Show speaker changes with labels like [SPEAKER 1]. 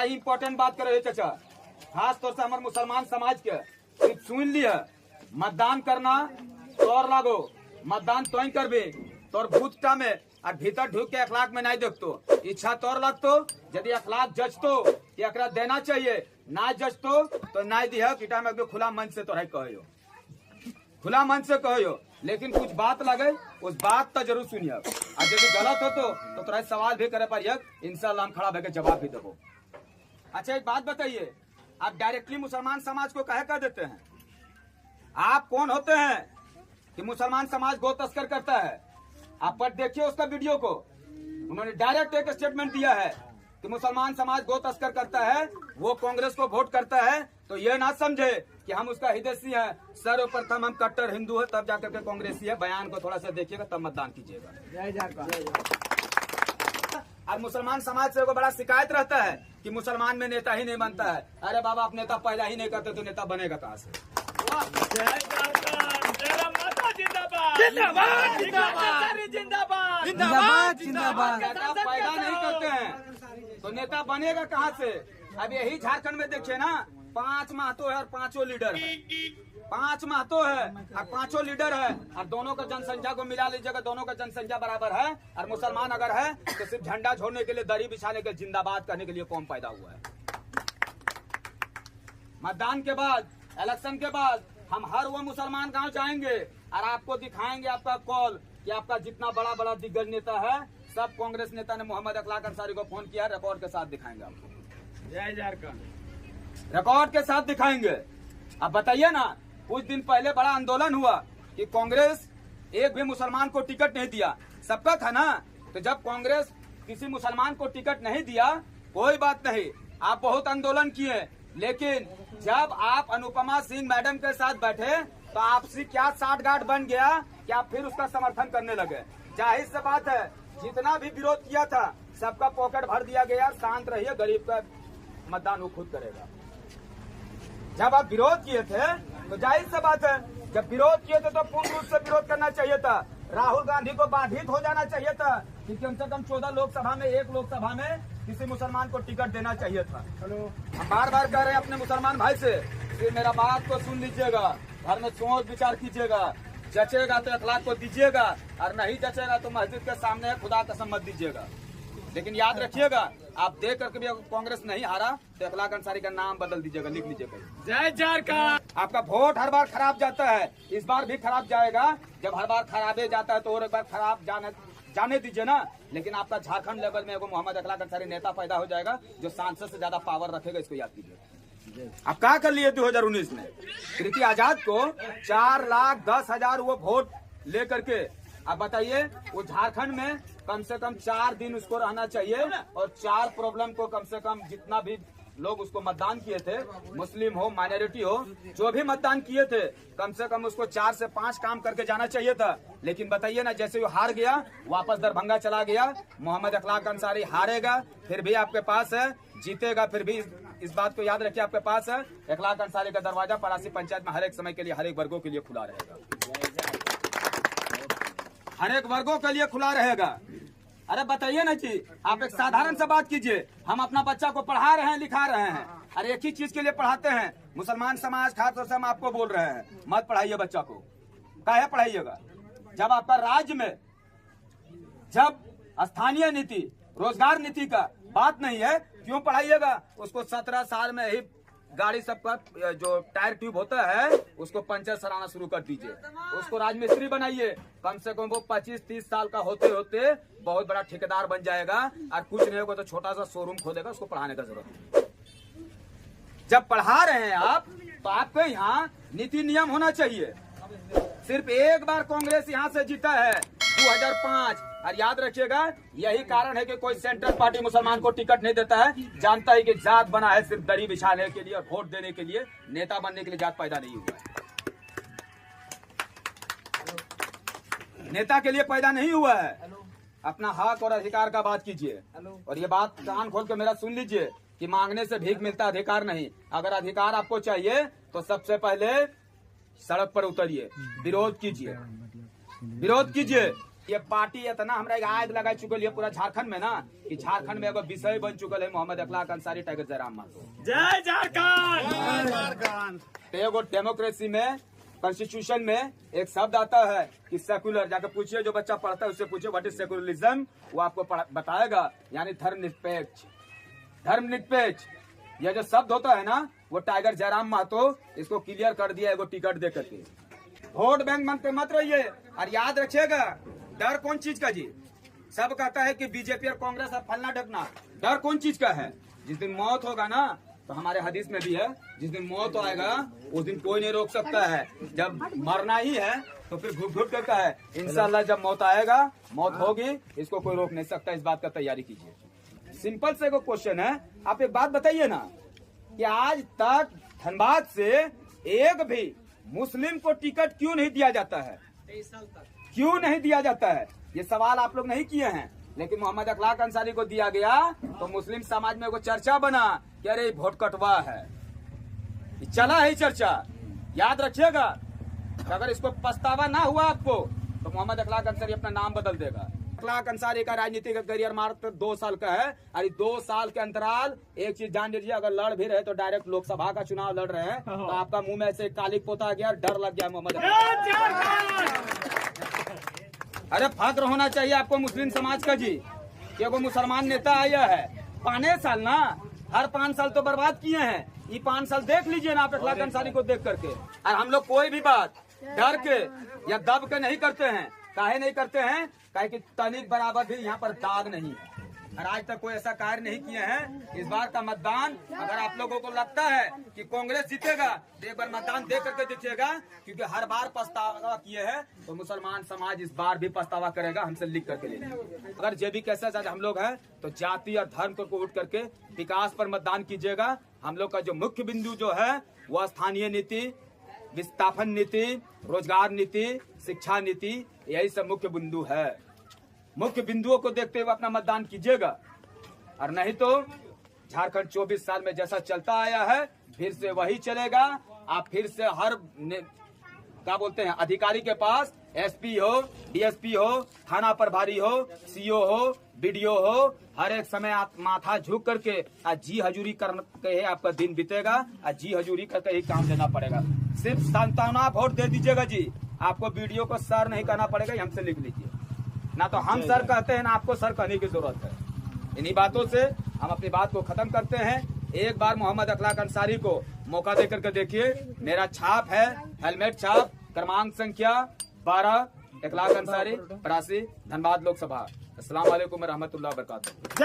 [SPEAKER 1] ही important बात करे चाचा, खास तौर से हमारे मुसलमान समाज के सिर्फ सुन लिया, मतदान करना तोर लागो, मतदान तो ही करबे तोर भूतटा में और भीतर ढूक के अखलाक में नहीं देखतो, इच्छा तोर लगतो, यदि अखलाक जचतो कि एकरा देना चाहिए, ना जचतो तो नहीं दिह कीटा में खुला मन से तोरा कहो, खुला मन से कहो, लेकिन कुछ बात लगे उस बात तो जरूर सुनिए, और यदि गलत हो तो तोरा सवाल भी करे पर इंशाल्लाह हम खड़ा होकर जवाब भी देबो। अच्छा एक बात बताइए, आप डायरेक्टली मुसलमान समाज को कहे कर देते हैं, आप कौन होते हैं कि मुसलमान समाज गौ तस्कर करता है? आप पर देखिए उसका वीडियो को, उन्होंने डायरेक्ट एक स्टेटमेंट दिया है कि मुसलमान समाज गौ तस्कर करता है, वो कांग्रेस को वोट करता है, तो ये ना समझे कि हम उसका हिदैसी है, सर्वप्रथम हम कट्टर हिंदू है तब जाकर के कांग्रेसी है। बयान को थोड़ा सा देखिएगा तब मतदान कीजिएगा। और मुसलमान समाज से बड़ा शिकायत रहता है कि मुसलमान में नेता ही नहीं बनता है। अरे बाबा आप नेता पैदा ही नहीं करते तो नेता बनेगा कहाँ से?
[SPEAKER 2] जिंदाबाद जिंदाबाद जिंदाबाद जिंदाबाद।
[SPEAKER 1] नेता पैदा नहीं करते हैं तो नेता बनेगा कहाँ से? अब यही झारखंड में देखिए ना, 5 महतो है और 5 लीडर है, 5 महतो है और 5 लीडर है, और दोनों का जनसंख्या को मिला लीजिएगा, दोनों का जनसंख्या बराबर है। और मुसलमान अगर है तो सिर्फ झंडा छोड़ने के लिए, दरी बिछाने के, जिंदाबाद करने के लिए कौम पैदा हुआ है। मतदान के बाद, इलेक्शन के बाद हम हर वो मुसलमान गांव जाएंगे और आपको दिखाएंगे आपका कॉल कि आपका जितना बड़ा बड़ा दिग्गज नेता है, सब कांग्रेस नेता ने मोहम्मद अखलाक अंसारी को फोन किया, रिकॉर्ड के साथ दिखाएंगे आपको।
[SPEAKER 2] जय झारखंड,
[SPEAKER 1] रिकॉर्ड के साथ दिखाएंगे। अब बताइए ना, कुछ दिन पहले बड़ा आंदोलन हुआ कि कांग्रेस एक भी मुसलमान को टिकट नहीं दिया, सबका था ना। तो जब कांग्रेस किसी मुसलमान को टिकट नहीं दिया, कोई बात नहीं, आप बहुत आंदोलन किए, लेकिन जब आप अनुपमा सिंह मैडम के साथ बैठे तो आपसी क्या साठगांठ बन गया कि आप फिर उसका समर्थन करने लगे। जाहिर सी बात है, जितना भी विरोध किया था सबका पॉकेट भर दिया गया। शांत रहिए, गरीब का मतदान वो खुद करेगा। जब आप विरोध किए थे तो जाहिर सी बात है, जब विरोध किए थे तो पूर्ण रूप से विरोध करना चाहिए था। राहुल गांधी को बाधित हो जाना चाहिए था कि कम से कम 14 लोकसभा में, एक लोकसभा में किसी मुसलमान को टिकट देना चाहिए था। हम बार बार कह रहे हैं अपने मुसलमान भाई से कि मेरा बात को सुन लीजिएगा, घर में सोच विचार कीजिएगा, जचेगा तो अखलाक को दीजिएगा और नहीं जचेगा तो मस्जिद के सामने खुदा कसम मत दीजिएगा। लेकिन याद रखिएगा, आप देख करके भी कांग्रेस नहीं हारा तो अखलाक अंसारी का नाम बदल दीजिएगा, लिख लीजिएगा।
[SPEAKER 2] जय झारखंड।
[SPEAKER 1] आपका वोट हर बार खराब जाता है, इस बार भी खराब जाएगा। जब हर बार खराबे जाता है तो और एक बार खराब जाने दीजिए ना। लेकिन आपका झारखंड लेवल में एगो मोहम्मद अखलाक अंसारी नेता पैदा हो जाएगा जो सांसद से ज्यादा पावर रखेगा, इसको याद कीजिए। आप क्या कर लिए 2019 में? कृति आजाद को 4,10,000 वो वोट लेकर के, अब बताइए वो झारखंड में कम से कम 4 दिन उसको रहना चाहिए और 4 प्रॉब्लम को कम से कम जितना भी लोग उसको मतदान किए थे, मुस्लिम हो माइनॉरिटी हो, जो भी मतदान किए थे, कम से कम उसको 4 से 5 काम करके जाना चाहिए था। लेकिन बताइए ना, जैसे वो हार गया, वापस दरभंगा चला गया। मोहम्मद अखलाक अंसारी हारेगा फिर भी आपके पास है, जीतेगा फिर भी इस बात को याद रखिए आपके पास है। अखलाक अंसारी का दरवाजा पड़ासी पंचायत में हर एक समय के लिए, हर एक वर्गों के लिए खुला रहेगा, हर एक वर्गों के लिए खुला रहेगा। अरे बताइए ना जी, आप एक साधारण सा बात कीजिए, हम अपना बच्चा को पढ़ा रहे हैं, लिखा रहे हैं, अरे एक ही चीज के लिए पढ़ाते हैं। मुसलमान समाज खासतौर से हम आपको बोल रहे हैं, मत पढ़ाइए बच्चा को। काहे पढ़ाइएगा? जब आपका राज्य में जब स्थानीय नीति, रोजगार नीति का बात नहीं है, क्यों पढ़ाइएगा उसको? 17 साल में ही गाड़ी सबका जो टायर ट्यूब होता है उसको पंचर सराना शुरू कर दीजिए, उसको राजमिस्त्री बनाइए। कम से कम वो 25-30 साल का होते होते बहुत बड़ा ठेकेदार बन जाएगा, और कुछ नहीं होगा तो छोटा सा शोरूम खोलेगा, उसको पढ़ाने का जरूरत है। जब पढ़ा रहे हैं आप तो आपके यहाँ नीति नियम होना चाहिए। सिर्फ एक बार कांग्रेस यहाँ से जीता है 2005, और याद रखिएगा यही कारण है कि कोई सेंट्रल पार्टी मुसलमान को टिकट नहीं देता है। जानता है कि जात बना है सिर्फ दरी बिछाने के लिए और वोट देने के लिए, नेता बनने के लिए जात पैदा नहीं हुआ है, नेता के लिए पैदा नहीं हुआ है। अपना हक और अधिकार का बात कीजिए, और ये बात कान खोल के मेरा सुन लीजिए कि मांगने से भीख मिलता अधिकार नहीं। अगर अधिकार आपको चाहिए तो सबसे पहले सड़क पर उतरिए, विरोध कीजिए, विरोध कीजिए। ये पार्टी इतना हमरा आग लगा चुकल है पूरा झारखंड में ना कि झारखंड में एगो विषय बन चुकल है मोहम्मद अखलाक अंसारी टाइगर जयराम महतो।
[SPEAKER 2] जय झारखंड।
[SPEAKER 1] तो एगो डेमोक्रेसी में कॉन्स्टिट्यूशन में एक शब्द आता है कि सेकुलर, जाकर पूछिए जो बच्चा पढ़ता है उससे पूछिए व्हाट इज सेकुलरिज्म, वो आपको बताएगा, यानी धर्मनिरपेक्ष। धर्मनिरपेक्ष यह जो शब्द होता है ना वो टाइगर जयराम महतो इसको क्लियर कर दिया एगो टिकट दे करके। वोट बैंक बनते मत रहिए और याद रखिएगा डर कौन चीज का जी। सब कहता है कि बीजेपी और कांग्रेस और फलना ढकना, डर कौन चीज का है। जिस दिन मौत होगा ना तो हमारे हदीस में भी है जिस दिन मौत आएगा उस दिन कोई नहीं रोक सकता है। जब मरना ही है तो फिर घुट घुट करता है। इंशाल्लाह जब मौत आएगा, मौत होगी, इसको कोई रोक नहीं सकता। इस बात का तैयारी कीजिए। सिंपल से एगो क्वेश्चन है, आप एक बात बताइए ना कि आज तक धनबाद से एक भी मुस्लिम को टिकट क्यों नहीं दिया जाता है? 23 साल तक क्यों नहीं दिया जाता है? ये सवाल आप लोग नहीं किए हैं, लेकिन मोहम्मद अखलाक अंसारी को दिया गया तो मुस्लिम समाज में एगो चर्चा बना कि अरे भोट कटवा है। ये चला है चर्चा, याद रखिएगा। अगर इसको पछतावा ना हुआ आपको तो मोहम्मद अखलाक अंसारी अपना नाम बदल देगा। अखलाक अंसारी का राजनीतिक करियर मात्र 2 साल का है और 2 साल के अंतराल एक चीज जान लीजिए, अगर लड़ भी रहे तो डायरेक्ट लोकसभा का चुनाव लड़ रहे हैं तो आपका मुंह में से काली पोता गया, डर लग गया मोहम्मद। अरे फक्र होना चाहिए आपको मुस्लिम समाज का जी कि वो मुसलमान नेता आया है। 5 साल ना, हर 5 साल तो बर्बाद किए हैं। ये 5 साल देख लीजिए ना आप अखलाक अंसारी को देख करके। और हम लोग कोई भी बात डर के या दब के नहीं करते हैं। काहे नहीं करते हैं? काहे कि तनिक बराबर भी यहाँ पर दाग नहीं है और आज तक कोई ऐसा कार्य नहीं किए हैं। इस बार का मतदान अगर आप लोगों को लगता है कि कांग्रेस जीतेगा तो एक बार मतदान दे करके देखिएगा, क्योंकि हर बार पछतावा किए हैं तो मुसलमान समाज इस बार भी पछतावा करेगा। हमसे लिख करके ले लीजिए। अगर जे भी कैसे आज हम लोग हैं तो जाति और धर्म को उठ करके विकास पर मतदान कीजिएगा। हम लोग का जो मुख्य बिंदु जो है वो स्थानीय नीति, विस्थापन नीति, रोजगार नीति, शिक्षा नीति, यही सब मुख्य बिंदु है। मुख्य बिंदुओं को देखते हुए अपना मतदान कीजिएगा और नहीं तो झारखंड 24 साल में जैसा चलता आया है फिर से वही चलेगा। आप फिर से हर क्या बोलते हैं अधिकारी के पास एसपी हो, डीएसपी हो, थाना प्रभारी हो, सीओ हो, बीडीओ हो, हर एक समय आप माथा झुक करके जी हजूरी करके आपका दिन बीतेगा और जी हजूरी करके ही काम देना पड़ेगा। सिर्फ सांत्वना वोट दे दीजिएगा जी, आपको वीडियो को सर नहीं करना पड़ेगा। हमसे लिख लीजिए ना, तो हम सर कहते हैं ना आपको सर कहने की जरूरत है। इन्हीं बातों से हम अपनी बात को खत्म करते हैं। एक बार मोहम्मद अखलाक अंसारी को मौका दे करके देखिए। मेरा छाप है हेलमेट छाप, क्रमांक संख्या 12, अखलाक अंसारी, 82, धनबाद लोकसभा। अस्सलाम वालेकुम रहमतुल्लाह वबरकातुहू।